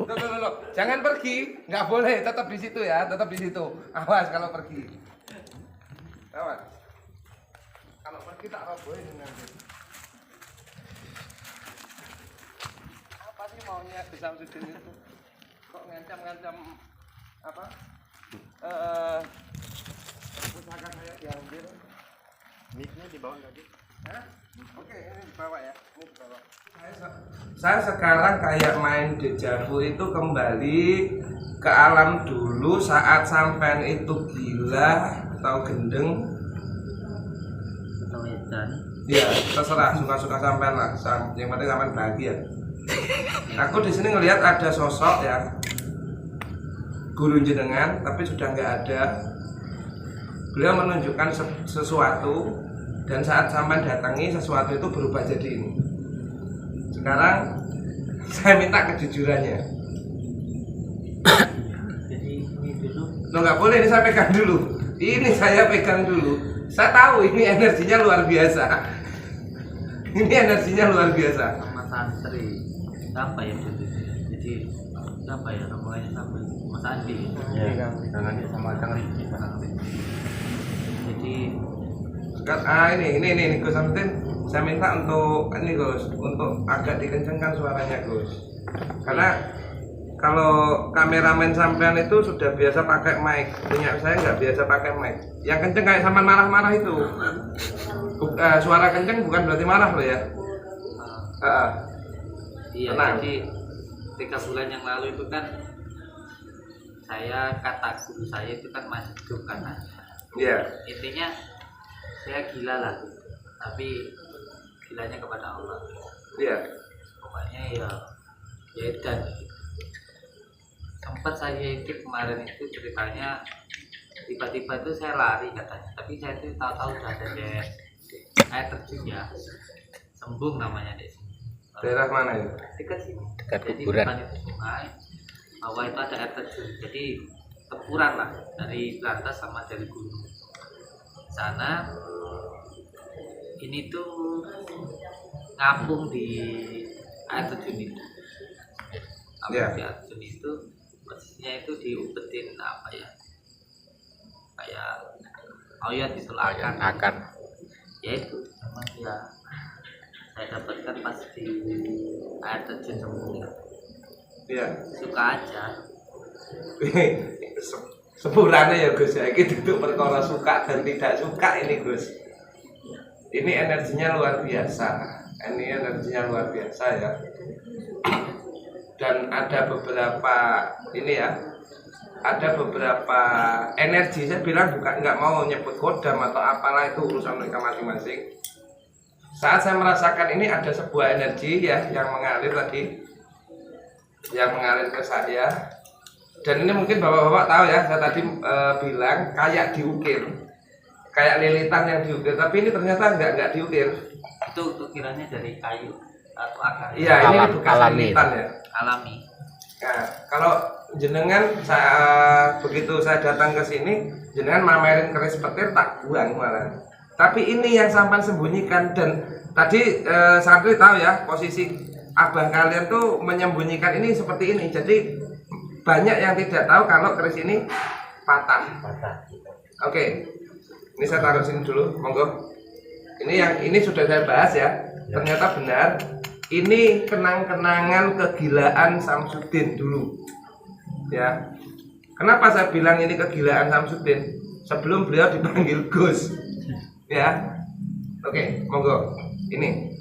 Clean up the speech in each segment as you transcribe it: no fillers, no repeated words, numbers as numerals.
Loh. Jangan pergi, nggak boleh, tetap di situ ya, tetap di situ. Awas kalau pergi. Awas. Kalau pergi tak robohin nanti. Apa sih maunya di Samsudin itu? Kok ngancam-ngancam apa? Usaha kayak diambil. Mic-nya di bawah lagi. Hah? Oke, ini dibawa ya. Ini dibawa. Saya sekarang kayak main dejavu itu kembali ke alam dulu saat sampean itu gila atau gendeng. Atau edan. Ya, terserah suka-suka sampean lah. Yang penting sampean bahagia. Aku di sini ngelihat ada sosok ya. Guru jenengan tapi sudah nggak ada. Beliau menunjukkan sesuatu dan saat sampean datangi sesuatu itu berubah jadi ini. Sekarang saya minta kejujurannya. Jadi ini dulu. Lo nggak boleh, ini saya pegang dulu. Ini saya pegang dulu. Saya tahu ini energinya luar biasa. Ini energinya luar biasa. Sama santri apa ya dulu? Jadi siapa ya namanya sama Mas Andi. Iya, tangannya sama Kang Riki. Jadi Ini Gus Samtin, saya minta untuk ini Gus, untuk agak dikencengkan suaranya Gus. Karena kalau kameramen sampean itu sudah biasa pakai mic, punya saya nggak biasa pakai mic. Yang kenceng kayak sama marah-marah itu. Suara kenceng bukan berarti marah loh ya. iya, tenang. jadi 3 bulan yang lalu itu kan saya kata guru saya itu kan masih hidup kan. Iya. Intinya saya gila lah, tapi gilanya kepada Allah. Iya. Pokoknya ya dan sempat saya ikut kemarin itu ceritanya tiba-tiba itu saya lari katanya, tapi saya itu tahu-tahu udah ada air terjun ya, Sembung namanya di sini. Daerah mana itu? Dekat sini. Dekat Jadi kuburan. bukan itu sungai, bawah itu ada air terjun. Jadi tempuran lah dari Berantas sama dari gunung. Sana ini tuh ngapung di air terjun itu. Ngapung Iya. di air terjun itu posisinya itu diumpetin apa ya? Kayak oyot itu Akar. Ya itu memang ya saya dapatkan pas di air terjun Sembung. Iya. Suka aja. Seburannya ya Gus ya, ini duduk perkara suka dan tidak suka ini Gus. Ini energinya luar biasa. Ini energinya luar biasa ya. Dan ada beberapa ini ya, ada beberapa energi. Saya bilang bukan nggak mau nyebut kodam atau apalah, itu urusan mereka masing-masing. Saat saya merasakan ini ada sebuah energi ya yang mengalir tadi, yang mengalir ke saya. Dan ini mungkin bapak-bapak tahu ya, saya tadi bilang kayak diukir, kayak lilitan yang diukir, tapi ini ternyata nggak diukir. Itu kiranya dari kayu atau akar. Iya, ini bekas alami. lilitan ya. Alami. Nah, kalau jenengan begitu saya datang ke sini, jenengan mamerin keris petir tak buang malah. Tapi ini yang sampai sembunyikan, dan tadi santri tahu ya posisi abang kalian tuh menyembunyikan ini seperti ini. Jadi banyak yang tidak tahu kalau keris ini patah. Oke, ini saya taruh sini dulu, monggo. Ini sudah saya bahas ya. Ternyata benar. Ini kenang-kenangan kegilaan Samsudin dulu. Ya. Kenapa saya bilang ini kegilaan Samsudin? Sebelum beliau dipanggil Gus. Ya. Oke, monggo. Ini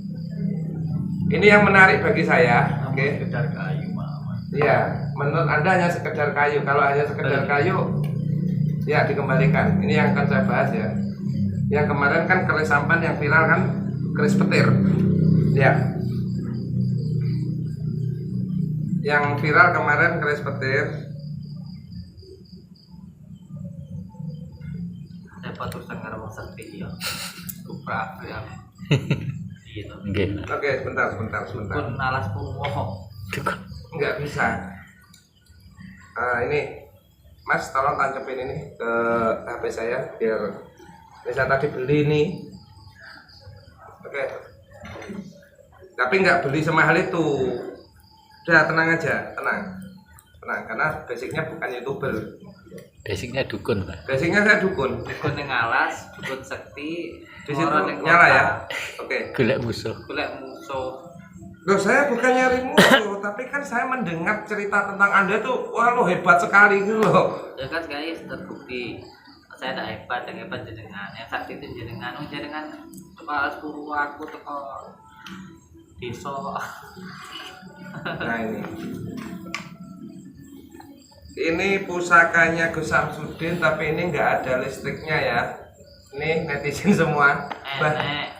yang menarik bagi saya. Oke. Sekedar kayu mama. Iya, menurut Anda hanya sekedar kayu. Kalau hanya sekedar kayu, ya dikembalikan. Ini yang akan saya bahas ya. Yang kemarin kan keris sampan yang viral kan keris petir. Ya. Yang viral kemarin keris petir. Saya patut sangat masak video. Kupra ya. Gitu. Nggih. Oke, sebentar. Pun alas pomoh. Nggak bisa. Ini Mas, tolong tancapin ini ke HP saya biar saya tadi beli ini. Oke. Tapi nggak beli semahal itu. Udah tenang aja, tenang. tenang, karena basicnya bukan YouTuber. Basicnya dukun, Pak. Basicnya saya dukun. Dukun yang alas, dukun sekti, Di situ orang yang nyala kota. ya. Oke. Golek musuh. Golek musuh. Loh, saya bukan nyari musuh, tapi kan saya mendengar cerita tentang Anda tuh, wah lo hebat sekali gitu loh. Ya kan sekali terbukti. Saya tidak hebat, yang hebat jenengan, yang sakti itu jenengan, jenengan kepala 10 aku teko desa. Nah ini pusakanya Gus Samsudin, tapi ini nggak ada listriknya ya. Ini netizen semua.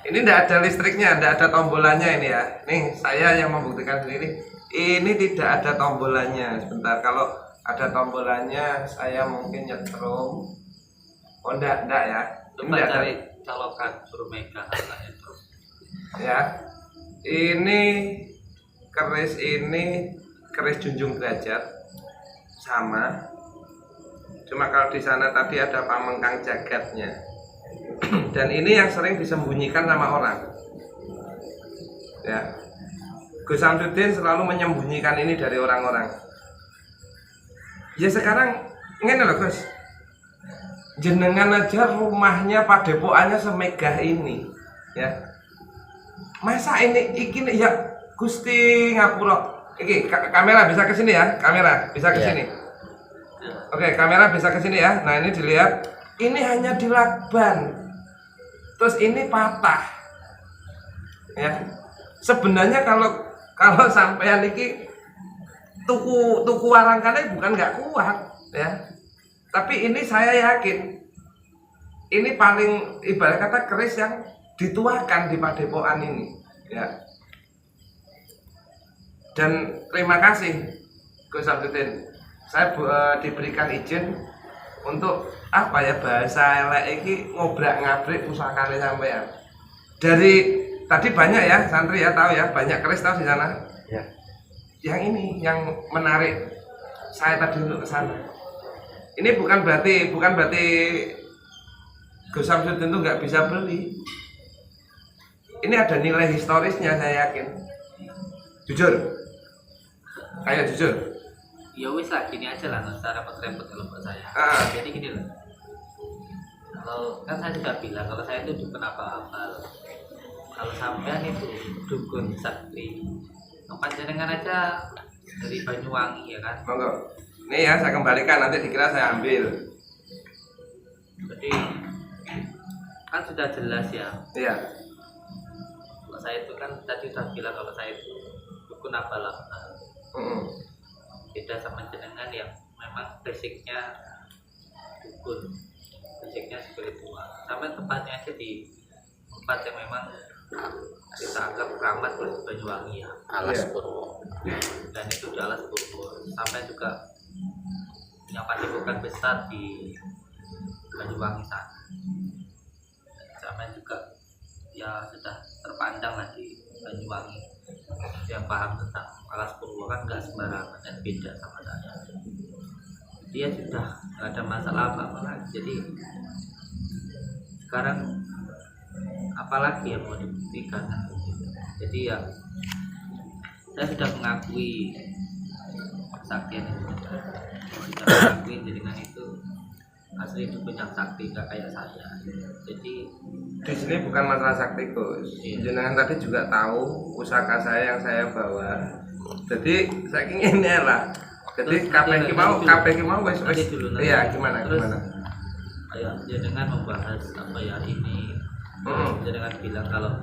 Ini nggak ada listriknya, nggak ada tombolannya ini ya. Nih saya yang membuktikan sendiri. Ini tidak ada tombolannya. Sebentar, kalau ada tombolannya saya mungkin nyetrum. Oh enggak ya. Coba cari colokan suruh mega katanya terus. Ya. Ini keris junjung derajat sama. Cuma kalau di sana tadi ada pamengkang jagatnya. Dan ini yang sering disembunyikan sama orang. Ya. Gus Samsudin selalu menyembunyikan ini dari orang-orang. Ya sekarang ngene loh Gus. Jenengan aja rumahnya padepokannya semegah ini, ya. Masa ini ya Gusti Ngapura. Iki kamera bisa ke sini ya, kamera bisa ke sini. Oke, kamera bisa ke sini ya. Nah, ini dilihat. Ini hanya dilakban. Terus ini patah. Ya. Sebenarnya kalau sampean iki tuku warangkane bukan nggak kuat, ya. Tapi ini saya yakin ini paling ibarat kata keris yang dituakan di padepokan ini, ya. Dan terima kasih Gus Samsudin. Saya diberikan izin untuk apa ya, bahasa elek iki ngobrak-ngabrik pusakane sampean. Dari tadi banyak ya santri ya tahu ya, banyak keris tahu di sana. Ya. Yang ini yang menarik saya tadi untuk ke sana. Ini bukan berarti Gus Samsudin itu nggak bisa beli. Ini ada nilai historisnya, saya yakin. Jujur, ayo jujur. Ya wis lah, gini aja lah, nggak usah repot-repot kalau buat saya. Jadi gini loh. Kalau kan saya sudah bilang kalau saya itu dukun apa-apa. Kalau sampean itu dukun sakti, panjenengan aja dari Banyuwangi ya kan. Monggo. Ini ya saya kembalikan, nanti dikira saya ambil. Jadi kan sudah jelas ya. Iya. Kalau saya itu kan tadi sudah bilang kalau saya itu dukun apalah. Beda sama jenengan yang memang basicnya dukun, basicnya spiritual. Sampai tempatnya aja di tempat yang memang kita anggap keramat oleh Banyuwangi ya. Alas Purwo. Dan itu di Alas Purwo. Sampai juga punya padepokan besar di Banyuwangi sana. Sampai juga ya sudah terpandang lah di Banyuwangi. Yang paham tentang Alas Purwo kan nggak sembarangan dan beda sama saya. Dia sudah nggak ada masalah apa-apa lagi. Jadi sekarang apalagi yang mau dibuktikan? Jadi ya saya sudah mengakui kesaktian itu. Sudah mengakui jaringan itu asli itu punya sakti, nggak kayak saya. Jadi Di sini bukan masalah sakti Gus. Jenengan tadi juga tahu pusaka saya yang saya bawa. Jadi saya ingin lah. Jadi KPK mau wes. Iya, gimana? Ayo jangan membahas apa ya ini. Jangan bilang kalau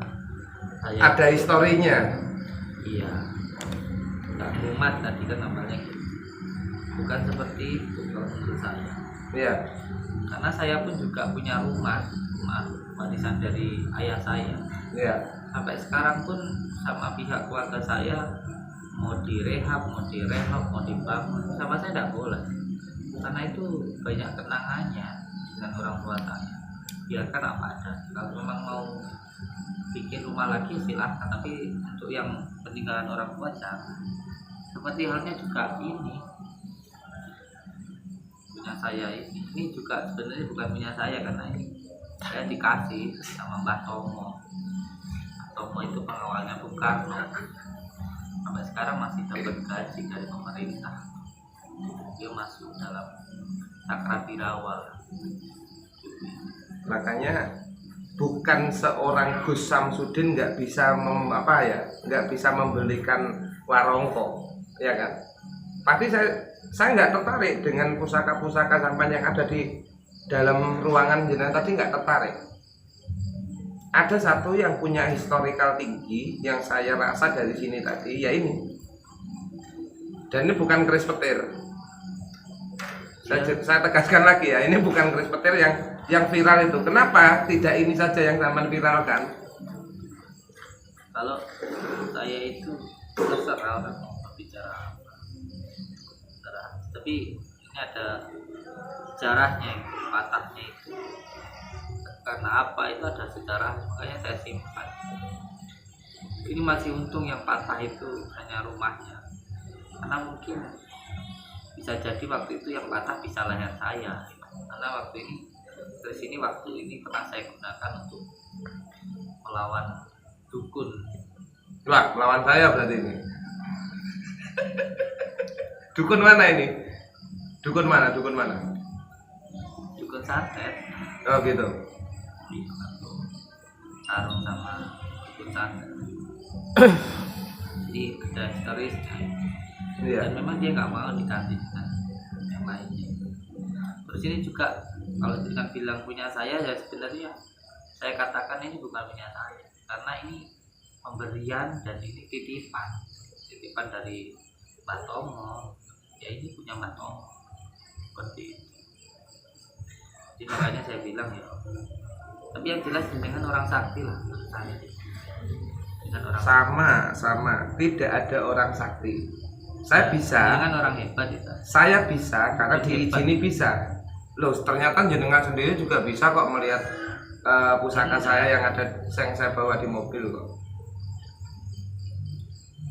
saya ada historinya. Iya. Nah, umat tadi kan namanya gitu. Bukan seperti itu kalau menurut saya. Iya. Karena saya pun juga punya rumah warisan dari ayah saya. Iya. Sampai sekarang pun sama pihak keluarga saya mau direhab, mau direnov, mau dibangun, sama saya tidak boleh. Karena itu banyak kenangannya dengan orang tua saya. Biarkan apa ada. Kalau memang mau bikin rumah lagi silahkan, tapi untuk yang peninggalan orang tua jangan. Seperti halnya juga ini punya saya ini juga sebenarnya bukan punya saya, karena ini saya dikasih sama Mbah Tomo. Tomo itu pengawalnya Bung Karno. Sampai sekarang masih dapat gaji dari pemerintah. dia masuk dalam Cakrabirawa. Makanya bukan seorang Gus Samsudin nggak bisa nggak bisa membelikan warongko, ya kan? Tapi saya nggak tertarik dengan pusaka-pusaka sampan yang ada di dalam ruangan jenengan tadi, nggak tertarik. Ada satu yang punya historical tinggi yang saya rasa dari sini tadi, ya ini. Dan ini bukan keris petir. Saya tegaskan lagi ya, ini bukan keris petir yang viral itu. Kenapa tidak ini saja yang zaman viralkan? Kalau saya itu terserah orang mau berbicara apa. Tapi ini ada sejarahnya, patahnya itu karena apa, itu ada sejarah, makanya saya simpan. Ini masih untung yang patah itu hanya rumahnya, karena mungkin bisa jadi waktu itu yang patah bisa leher saya, karena waktu ini dari sini waktu ini pernah saya gunakan untuk melawan dukun. Wah, melawan saya berarti ini. Dukun mana ini? Dukun mana? Dukun santet. Oh gitu. Sarung sama dukun santet. Jadi ada historisnya. Iya. Dan memang dia nggak mau diganti dengan yang lainnya. Terus ini juga kalau dengan bilang punya saya, ya sebenarnya saya katakan ini bukan punya saya, karena ini pemberian dan ini titipan dari Mbak Tomo. Ya ini punya Mbak Tomo, seperti itu. Jadi makanya saya bilang ya, tapi yang jelas dengan orang sakti lah menurut saya. Dengan orang Sama, tidak ada orang sakti. Saya bisa. Dengan orang hebat itu. Saya bisa karena diizini bisa. Loh, ternyata jenengan sendiri juga bisa kok melihat pusaka saya yang saya bawa di mobil kok.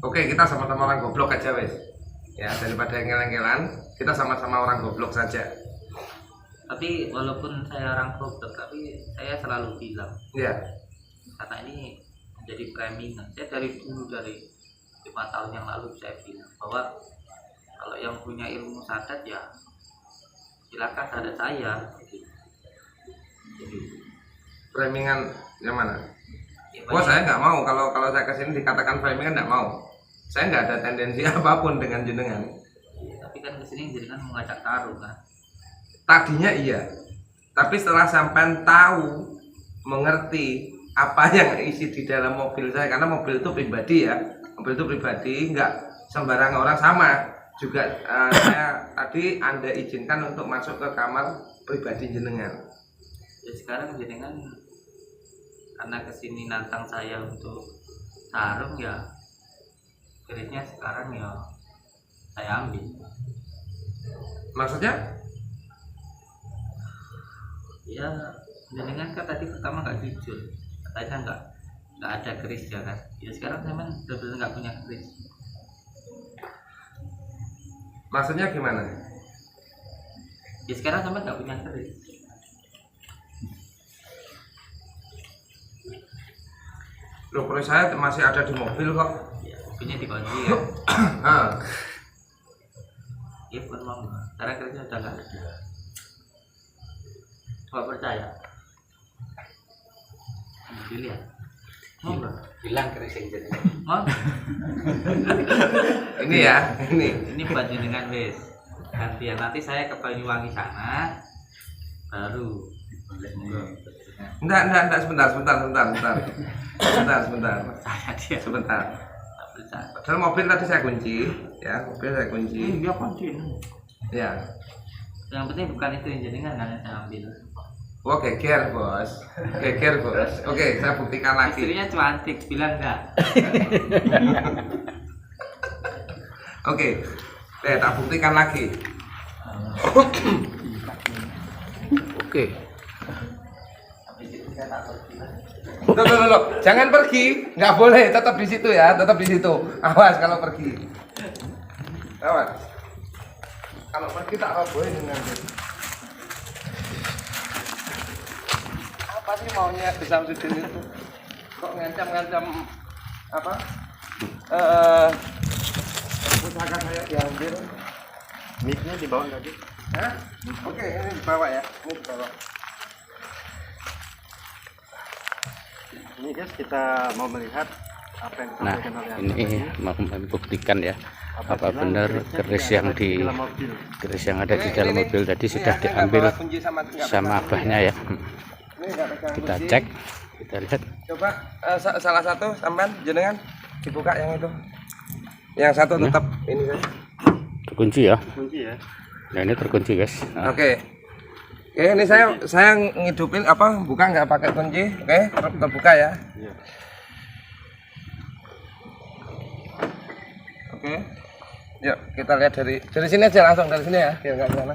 Oke, kita sama-sama orang goblok aja wes. Ya, daripada ngel-ngelan, kita sama-sama orang goblok saja. Tapi walaupun saya orang goblok, tapi saya selalu bilang. Iya. Karena ini menjadi framing. Saya dari dulu, dari 5 tahun yang lalu saya bilang bahwa kalau yang punya ilmu sadat ya silakan sadat saya. Jadi Framingan yang mana? ya, Oh, saya nggak mau kalau saya kesini dikatakan framingan, nggak mau. Saya nggak ada tendensi apapun dengan jenengan. tapi kan kesini jenengan mengajak taruh kan. Tadinya iya, tapi setelah sampai tahu, mengerti apa yang isi di dalam mobil saya, karena mobil itu pribadi ya, nggak sembarang orang. Sama juga saya tadi Anda izinkan untuk masuk ke kamar pribadi jenengan. Ya sekarang jenengan karena kesini nantang saya untuk sarung, ya kerisnya sekarang ya saya ambil. Maksudnya? Ya jenengan kan tadi pertama nggak jujur, katanya nggak ada keris ya kan. Ya sekarang memang benar-benar nggak punya keris. Maksudnya gimana? Ya sekarang sampai nggak punya keris. Loh, keris saya masih ada di mobil kok. Ya mobilnya dikunci ya. Ah, Iya bukan mau. Sekarang kerisnya udah nggak ada. Nggak percaya? Dilihat. Mau nggak? Bilang keris yang jadi. Mau? ini ya, ini. Ini buat jenengan wes. Gantian nanti saya ke Banyuwangi sana, baru boleh monggo. Enggak, sebentar. Saya dia Sebentar. nggak percaya. Padahal mobil tadi saya kunci, ya, mobil saya kunci. Iya kunci. Ya. Yang penting bukan itu yang jenengan kan yang saya ambil. Wah, geger bos. Oke, saya buktikan lagi. Istrinya cantik, bilang enggak. Oke, tak buktikan lagi. Oke. Loh, jangan pergi, nggak boleh, tetap di situ ya, tetap di situ. Awas kalau pergi. Awas. Kalau pergi tak boleh dengan apa sih maunya di Samsudin itu? Kok ngancam apa? Pusaka saya diambil. Mic-nya dibawa nggak sih? Hah? Oke, ini dibawa ya. Ini dibawa. Ini guys, kita mau melihat apa yang Nah, disampaikan oleh ini mau membuktikan ya apa Apabila benar keris keris yang di dalam mobil. keris yang ada di dalam mobil tadi Ini sudah ya, dia nggak diambil bawa kunci sama sama abahnya ya. Ini nggak pegang Kita kunci. cek, kita lihat. Coba salah satu sampean jenengan dibuka yang itu. Yang satu tetap ini guys. Terkunci ya. Kunci ya. Nah, ini terkunci guys. Nah, Oke. Oke, ini saya ngidupin apa? Buka nggak pakai kunci. Oke, terbuka ya. Iya. Oke. Yuk, kita lihat dari sini aja langsung dari sini ya, biar nggak ke sana.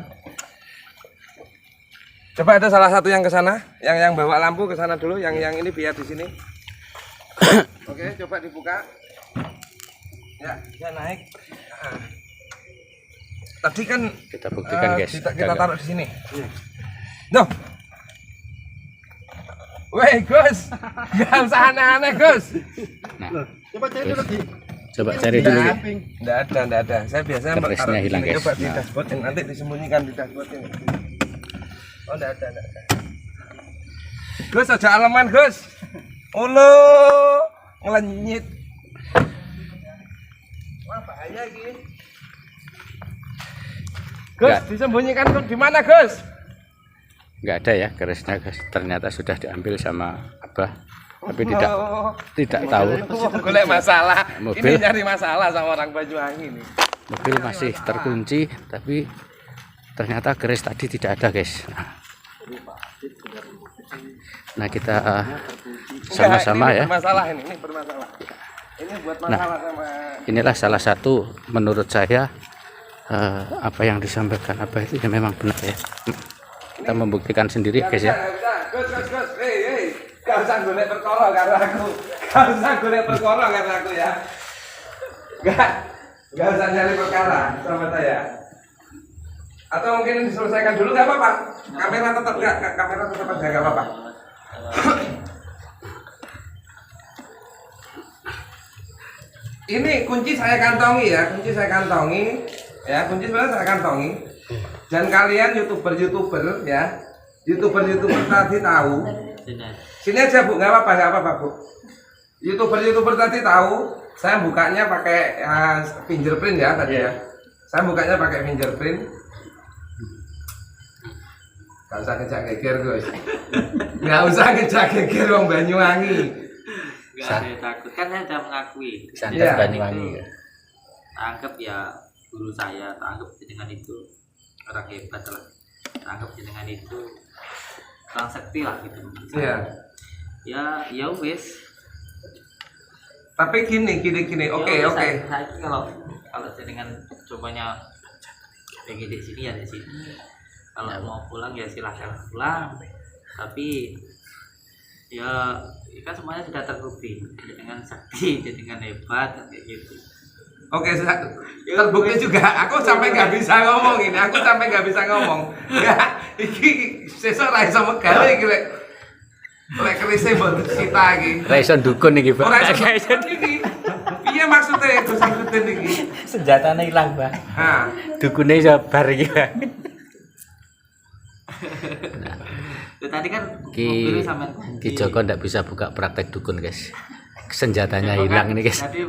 Coba ada salah satu yang ke sana, yang bawa lampu ke sana dulu, yang ini biar di sini. Oke, coba dibuka. Ya, dia naik. Nah. Tadi kan kita buktikan guys. kita taruh di sini. Noh. Weh, Gus. Gak usah aneh-aneh, Gus. Nah, Coba cari dulu di. coba cari dulu ya. Enggak ada. Saya biasanya Kerisnya taruh di hilang, sini. guys. Coba di Nah. dashboard ini, nanti disembunyikan di dashboard ini. Oh, enggak ada. Gus, aja aleman, Gus. Ulu, ngelenyit. Wah, bahaya gini. Gus, Enggak. disembunyikan di mana, Gus? Nggak ada ya kerisnya guys. Ternyata sudah diambil sama abah. Tapi Oh, tidak tahu. golek masalah. Mobil. Ini nyari masalah sama orang Banyuwangi nih. Mobil masih terkunci, tapi ternyata keris tadi tidak ada guys. Nah, kita sama-sama Enggak, ya. ini bermasalah ini bermasalah. Ini buat masalah sama Inilah salah satu menurut saya apa yang disampaikan abah itu ya memang benar ya. Kita membuktikan sendiri guys ya. Gus. Hei. Gak usah golek perkara karo aku. Gak usah golek perkara karo aku ya. Gak usah nyari perkara sama saya. Atau mungkin diselesaikan dulu nggak apa-apa. Kamera tetap ada nggak apa-apa. Ini kunci saya kantongi ya, kunci sebenarnya saya kantongi. Dan kalian youtuber ya, youtuber tadi tahu. Sini aja bu, nggak apa-apa bu. Youtuber tadi tahu, saya bukanya pakai fingerprint ya tadi ya. Saya bukanya pakai fingerprint. Gak usah ngejak geger guys. Gak usah ngejak geger wong Banyuwangi. Nggak ada takut, kan saya sudah mengakui. Santet Iya. Banyuwangi ya. Anggap ya guru saya, anggap dengan itu orang hebat lah. Anggap dengan itu orang sakti lah gitu. Iya. Ya wes. Tapi gini. Oke. Saya kalau dengan cobanya pengen di sini ya di sini. Kalau mau pulang ya silahkan pulang. Tapi ya kan semuanya sudah terbukti dengan sakti, dengan hebat kayak gitu. Oke, terbukti juga. Aku sampai nggak bisa ngomong ini. Nggak, iki sesuk ra iso megawe iki lek kerise mbok kita iki. Ra iso dukun iki, Pak. Ora iso iki. Piye maksudnya Gus ikutin iki? Senjatane ilang, Pak. Nah, Dukune iso bar iki, Pak. Itu tadi kan Ki sama Joko ndak bisa buka praktek dukun, guys. Senjatanya hilang ini, guys. Tadi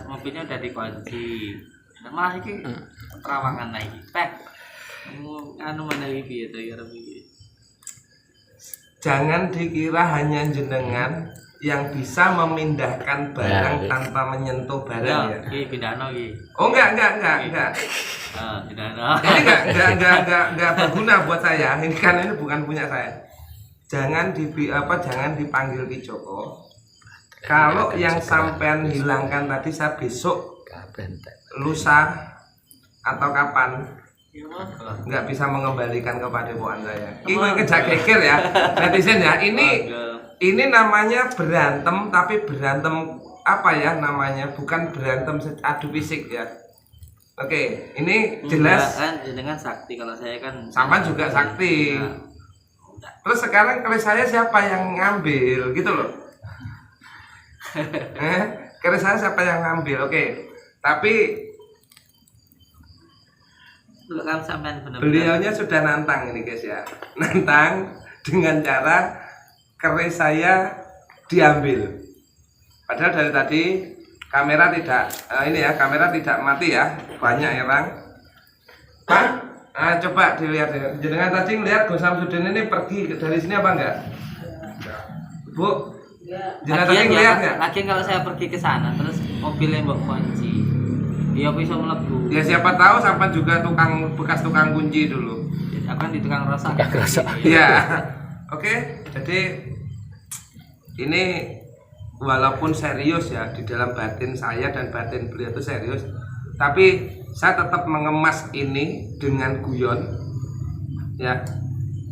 mobilnya udah dikunci. Nah, malah iki terawangan lagi. Anu mana iki ya jangan dikira hanya jenengan yang bisa memindahkan barang Ya, tanpa menyentuh barang Ya, ya. iki pindahno iki. Oh enggak. Pindahno. Ini enggak berguna buat saya. Ini kan ini bukan punya saya. Jangan dipanggil Ki Joko. Kalau yang sampean hilangkan tadi saya besok, lusa atau kapan nggak bisa mengembalikan kepada poan saya. Ini kejak geger ya, netizen ya. Ini namanya berantem, tapi berantem apa ya namanya? Bukan berantem adu fisik ya. Oke, ini jelas. Kan jenengan sakti, kalau saya kan Sama juga sakti. Terus sekarang keris saya siapa yang ngambil gitu loh? Keris saya siapa yang ngambil? Oke. Tapi Kalau kamu sampean benar-benar Beliaunya sudah nantang ini guys ya. Nantang dengan cara keris saya diambil. Padahal dari tadi kamera tidak kamera tidak mati ya. Banyak orang. Pak, coba dilihat ya. Jenengan tadi ngelihat Gus Samsudin ini pergi dari sini apa enggak? Bu, jenengan tadi ngelihat nggak? Lagi kalau saya pergi ke sana terus mobilnya mbok kunci, dia bisa melebu. Ya siapa tahu sampai juga bekas tukang kunci dulu. Akan di tukang rosak. Iya. Oke, jadi ini walaupun serius ya di dalam batin saya dan batin beliau itu serius, tapi saya tetap mengemas ini dengan guyon ya.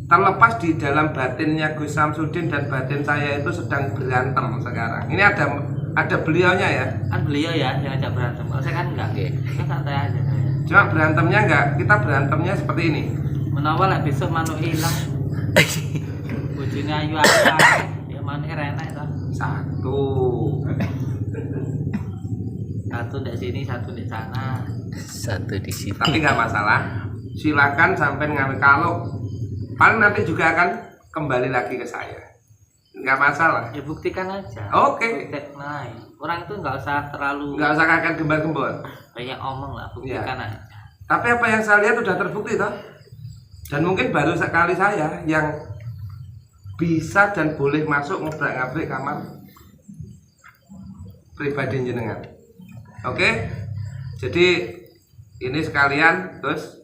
Terlepas di dalam batinnya Gus Samsudin dan batin saya itu sedang berantem sekarang. Ini ada beliaunya ya. Kan beliau ya yang ajak berantem. Kalau saya kan enggak. Kan santai aja saya. Cuma berantemnya enggak, kita berantemnya seperti ini. Menawa lah besok manuk hilang. Bojone ayu aja. Ya manuk enak itu. Satu di sini, satu di sana. Satu di sini. Tapi nggak masalah. Silakan sampai ngambil, kalau paling nanti juga akan kembali lagi ke saya. Nggak masalah. Ya buktikan aja. Oke. Nah, orang itu nggak usah terlalu Nggak usah kakek gembar-gembor. banyak omong lah, buktikan aja. Tapi apa yang saya lihat sudah terbukti toh. Dan mungkin baru sekali saya yang bisa dan boleh masuk ngobrak-ngabrik kamar pribadi jenengan. Oke. Jadi ini sekalian terus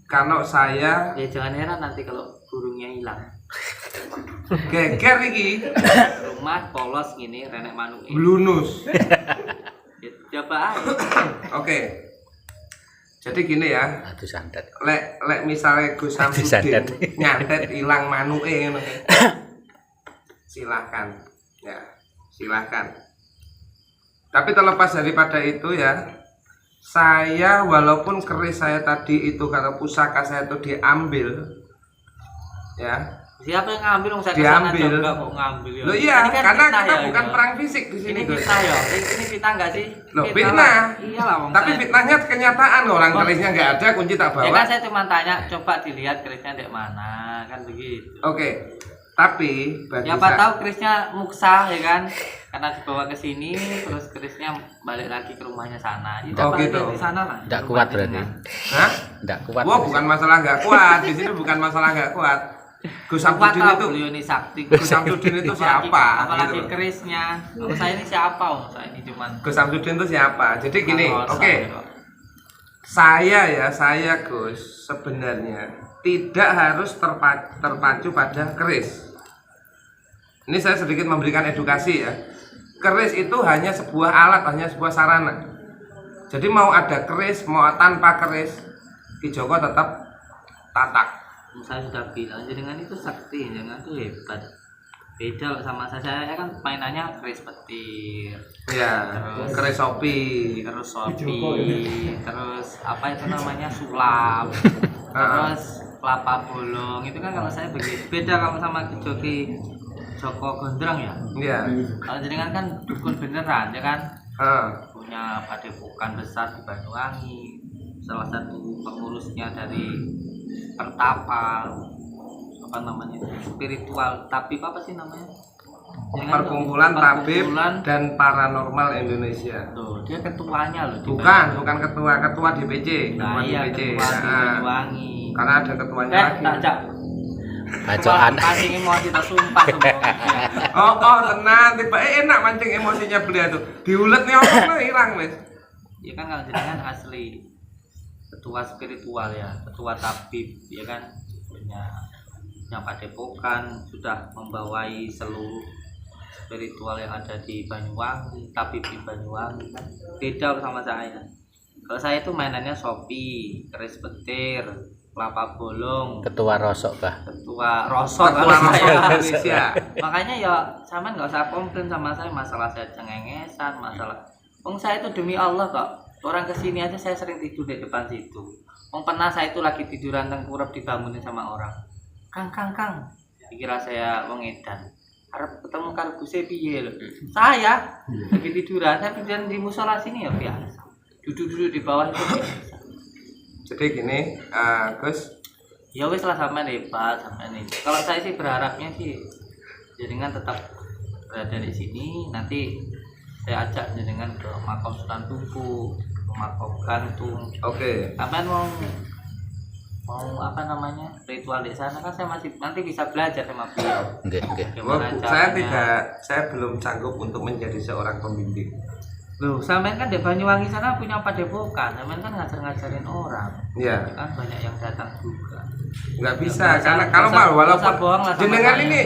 kalau saya Ya jangan heran nanti kalau burungnya hilang. geger iki Rumah polos gini renek manuk. blunus. Ya coba aja. Oke. Jadi gini ya. Satu santet. Lek misalnya Gus Samsudin nyantet hilang manuke ngono. Silahkan. Ya, silahkan. Tapi terlepas daripada itu ya, saya walaupun keris saya tadi itu kata pusaka saya itu diambil, ya. Siapa yang ngambil? Saya Diambil. juga mau ngambil ya. Loh iya, Ini kan karena fitnah kita ya, bukan ya. perang fisik di sini, Ini Gus. fitnah ya. Ini fitnah enggak sih? Loh, lah. fitnah. Iyalah wong Tapi saya. fitnahnya kenyataan orang kerisnya nggak ada, kunci tak Ya kan bawa. saya cuma tanya, coba dilihat kerisnya di mana, kan begitu. Oke. Tapi bagi Siapa tahu kerisnya muksa ya kan? Karena dibawa ke sini terus kerisnya balik lagi ke rumahnya sana. Ya, Oh, balik gitu. di sana lah. Tidak Rumah kuat berarti. jenengan. Hah? Tidak kuat. Wah, bukan masalah nggak kuat. Di sini bukan masalah nggak kuat. Gus Kuat Samsudin tahu itu, beliau ini sakti. Gus Samsudin itu siapa? Apalagi Gitu. kerisnya. Oh, saya ini siapa? Oh, saya ini cuman Gus Samsudin itu siapa? Jadi gini, Kalau oke. saya- Saya Gus sebenarnya tidak harus terpacu pada keris. Ini saya sedikit memberikan edukasi ya. Keris itu hanya sebuah alat, hanya sebuah sarana. Jadi mau ada keris, mau tanpa keris, Ki Joko tetap tatak. Saya sudah bilang jenengan itu sakti, jenengan itu hebat. Beda loh sama saya kan mainannya keris petir, Ya, Terus- keris sopi. terus sopi, terus apa itu namanya sulap, terus kelapa bolong. Itu kan kalau saya begitu. Beda kalau sama Joki Joko Gondrong ya. Iya. Kalau jenengan kan dukun beneran ya kan, Ah, punya padepokan besar di Banyuwangi, salah satu pengurusnya dari Pertapa, apa namanya, spiritual tabib apa sih namanya? Perkumpulan Tabib Perkumpulan. dan Paranormal Indonesia. Tuh, dia ketuanya loh. di Bukan ketua DPC, Nah, ketua iya, DPC. ketua di Nah, Banyuwangi. karena ada ketuanya lagi. Tak cak. Bacokan. Pancing emosi tak sumpah semua. Oh, tenang, tiba enak mancing emosinya beliau tuh. Diulet nih orang hilang, Mas. Ya kan kalau jenengan asli ketua spiritual ya, ketua tabib ya kan, punya padepokan, sudah membawai seluruh spiritual yang ada di Banyuwangi, tabib di Banyuwangi kan. Beda sama saya. Kalau saya itu mainannya sopi, keris petir, kelapa bolong, Ketua rosok bah. ketua rosok Ketua kalau Rosok saya. Indonesia. Makanya ya sama nggak usah komplain sama saya masalah saya cengengesan, masalah saya itu demi Allah kok, orang kesini aja saya sering tidur di depan situ. Pernah saya itu lagi tiduran tengkurap dibangunin sama orang, Kang dikira saya wong edan, harap ketemu karo Gus piye lho. Saya lagi tiduran, saya tiduran di musola sini ya biasa, duduk di bawah itu biasa. Jadi gini, Gus, Ya wis lah sampai nih Pak, sampai nih. Kalau saya sih berharapnya sih jenengan tetap berada di sini. Nanti saya ajak jenengan ke makam Sunan Tungku, ke makam Gantung. oke. Sampai mau apa namanya ritual di sana kan saya masih nanti bisa belajar sama beliau. Nggih, nggih. Gimana Saya belum sanggup untuk menjadi seorang pembimbing. Loh, sampean kan di Banyuwangi sana punya padepokan, sampean kan ngajar-ngajarin orang. Iya. Kan banyak yang datang juga. Nggak bisa, Nggak karena usah- kalau nggak usah- walaupun nggak usah bohong lah sama jenengan saya. ini